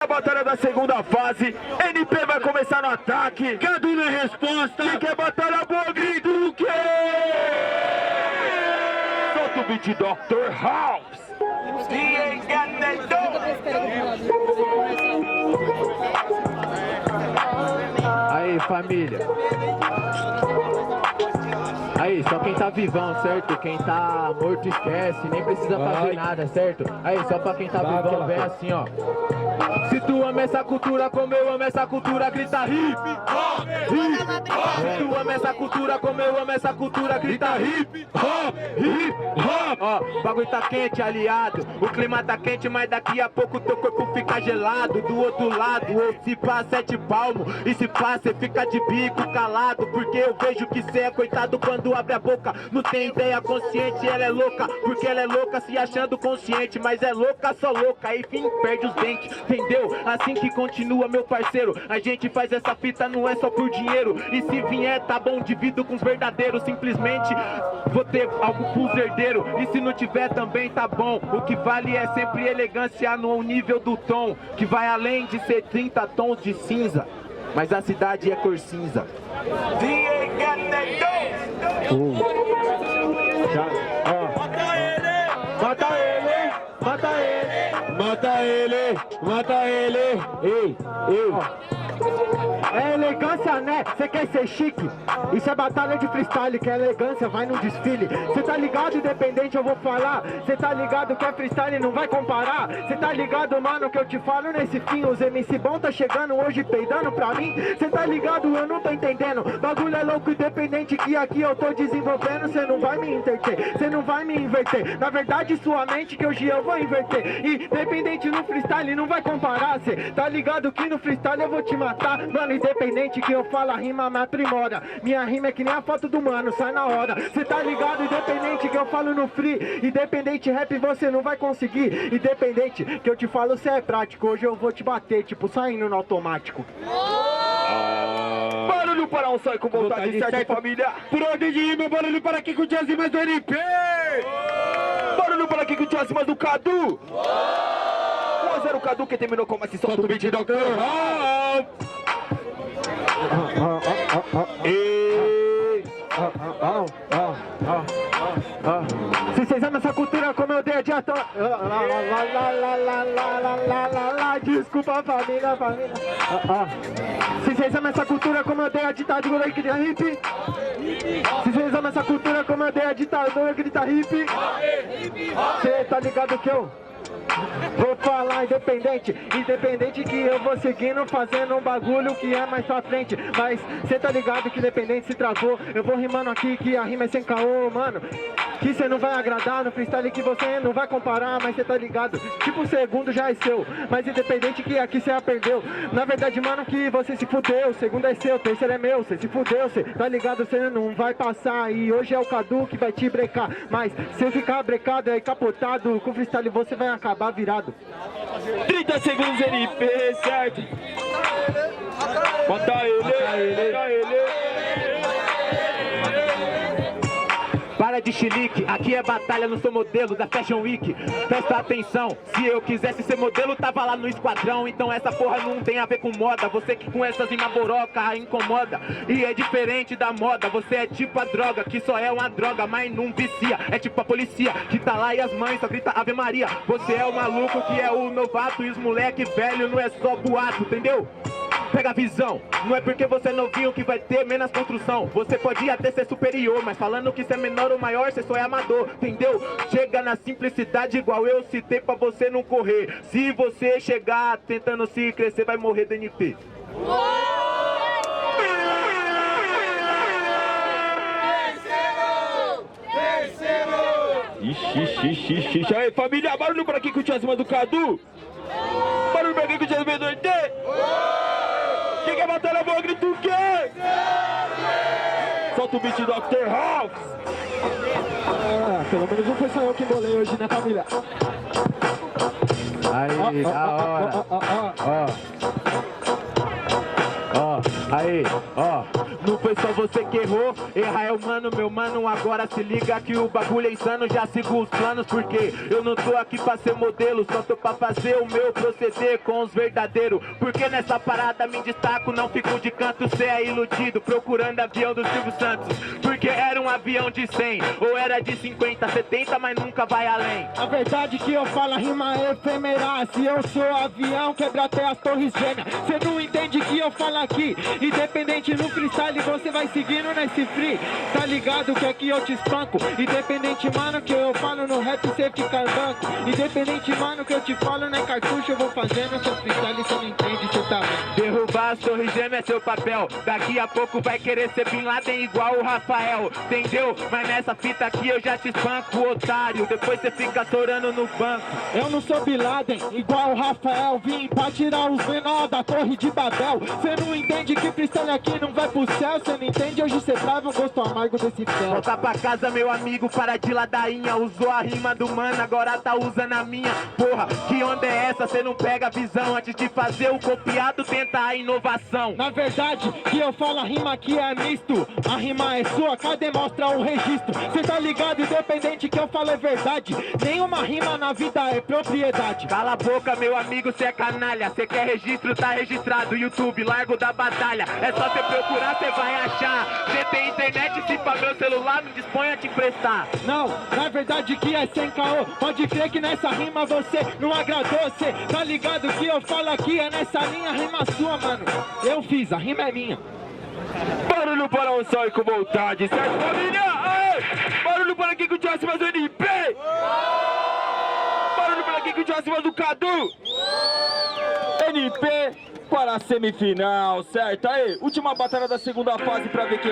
A batalha da segunda fase, NP vai começar no ataque. Cadu na resposta. Quem quer batalha boa, grita o quê? Solta o beat, Dr. House. Aí, família. Aí, só quem tá vivão, certo? Quem tá morto esquece, nem precisa fazer nada, certo? Aí, só pra quem tá vivão, vem assim, ó. Se tu ama essa cultura como eu amo essa cultura, grita hip hop, hip hop. Se tu ama essa cultura como eu amo essa cultura, grita hip hop, hip hop. Ó, o bagulho tá quente, aliado. O clima tá quente, mas daqui a pouco teu corpo fica gelado. Do outro lado, ou se pá, 7 palmos. E se pá, cê fica de bico calado. Porque eu vejo que cê é coitado quando abre a boca. Não tem ideia consciente, ela é louca. Porque ela é louca se achando consciente, mas é louca, só louca. Enfim, perde os dentes, entendeu? Assim que continua, meu parceiro. A gente faz essa fita, não é só por dinheiro. E se vier, tá bom, divido com os verdadeiros. Simplesmente vou ter algo pros herdeiros. E se não tiver também, tá bom. O que vale é sempre elegância no nível do tom, que vai além de ser 30 tons de cinza. Mas a cidade é cor cinza. Mata ele, mata ele, mata ele, mata ele, ei, ei. É elegância, né? Cê quer ser chique? Isso é batalha de freestyle, que é elegância, vai no desfile. Cê tá ligado, independente, eu vou falar. Cê tá ligado que é freestyle, não vai comparar. Cê tá ligado, mano, que eu te falo nesse fim. Os MC bom tá chegando hoje peidando pra mim. Cê tá ligado, eu não tô entendendo. Bagulho é louco, independente, que aqui eu tô desenvolvendo. Cê não vai me interter, cê não vai me inverter. Na verdade, sua mente que hoje eu vou inverter. E independente no freestyle, não vai comparar. Cê tá ligado que no freestyle eu vou te matar. Mano, independente que eu falo, a rima me aprimora. Minha rima é que nem a foto do mano, sai na hora. Cê tá ligado, independente que eu falo no free. Independente rap você não vai conseguir. Independente que eu te falo, cê é prático. Hoje eu vou te bater, tipo, saindo no automático. Barulho para um sai com vontade, certo, família? Por ordem de rima, barulho para aqui com o Jazz mais do NP. Barulho para aqui com o Jazz mais do Cadu. 1 a 0 Cadu, que terminou como assim? Solta o beat, Dr. House. Se vocês amam essa cultura como eu dei adianta. Desculpa, família. Se vocês amam essa cultura como eu dei a ditadura, grita hip. Se vocês amam essa cultura como eu dei a ditadura, grita hip. Cê tá ligado que eu vou falar independente que eu vou seguindo fazendo um bagulho que é mais pra frente. Mas cê tá ligado que independente se travou. Eu vou rimando aqui que a rima é sem caô, mano. Que cê não vai agradar no freestyle, que você não vai comparar. Mas cê tá ligado, tipo o segundo já é seu. Mas independente que aqui cê aprendeu. Na verdade, mano, que você se fudeu. O segundo é seu, o terceiro é meu. Cê se fudeu, cê tá ligado, cê não vai passar. E hoje é o Cadu que vai te brecar. Mas se eu ficar brecado e capotado, com freestyle você vai acabar virado. 30 segundos NP, certo? Mata ele, mata ele. Para de chilique, aqui é batalha, não sou modelo da Fashion Week. Presta atenção, se eu quisesse ser modelo, tava lá no esquadrão. Então essa porra não tem a ver com moda. Você que com essas rimas boroca incomoda. E é diferente da moda, você é tipo a droga, que só é uma droga, mas não vicia. É tipo a polícia, que tá lá e as mães só grita Ave Maria. Você é o maluco que é o novato, e os moleque velho não é só boato, entendeu? Pega a visão, não é porque você é novinho que vai ter menos construção. Você pode até ser superior, mas falando que você é menor ou maior, você só é amador, entendeu? Chega na simplicidade igual eu citei pra você não correr. Se você chegar tentando se crescer, vai morrer do NP. Ixi. Aí, família, barulho por aqui com o Jazz do Cadu. Barulho por aqui com o Jazz do NP. Quem quer batalha boa, grita o quê? Solta o beat, Dr. House. Pelo menos não foi só eu que embolei hoje, né, família? Aí, da hora. Aí, Não foi só você que errou, errar é humano, meu mano. Agora se liga que o bagulho é insano. Já sigo os planos porque eu não tô aqui pra ser modelo, só tô pra fazer o meu proceder com os verdadeiros. Porque nessa parada me destaco, não fico de canto. Cê é iludido, procurando avião do Silvio Santos. Porque era um avião de 100, ou era de 50, 70, mas nunca vai além. A verdade que eu falo, a rima é efêmera. Se eu sou avião, quebra até as torres gêmeas. Cê não entende que eu falo aqui. Independente no freestyle, você vai seguindo nesse free. Tá ligado que aqui eu te espanco. Independente, mano, que eu falo no rap, cê fica banco. Independente, mano, que eu te falo, né, cartucho, eu vou fazendo seu freestyle, cê não entende, cê tá vendo. Derrubar as torres gêmeas é seu papel. Daqui a pouco vai querer ser Bin Laden igual o Rafael. Entendeu? Mas nessa fita aqui eu já te espanco, otário. Depois cê fica chorando no banco. Eu não sou Bin Laden, igual o Rafael. Vim pra tirar os menor da torre de Babel. Cê não entende que freestyle aqui não vai pro céu. Cê não entende, hoje cê trava um gosto amargo desse fel. Volta pra casa, meu amigo, para de ladainha. Usou a rima do mano, agora tá usando a minha. Porra, que onda é essa? Cê não pega a visão. Antes de fazer o copiado, tenta a inovação. Na verdade, que eu falo, a rima aqui é misto. A rima é sua, cadê mostra o registro? Cê tá ligado, independente que eu falo é verdade. Nenhuma rima na vida é propriedade. Cala a boca, meu amigo, cê é canalha. Cê quer registro, tá registrado. YouTube, Largo da Batalha. É só cê procurar, cê vai achar. Cê tem internet, se pra meu celular, me dispõe a te emprestar. Não, na verdade que é sem caô. Pode crer que nessa rima você não agradou. Cê tá ligado que eu falo aqui é nessa linha, rima sua, mano. Eu fiz, a rima é minha. Barulho para o sol e com vontade, certo, família? Aê! Barulho para quem curtiu acima do NP! Barulho para quem curtiu acima do Cadu! NP para a semifinal, certo? Aí, última batalha da segunda fase para ver quem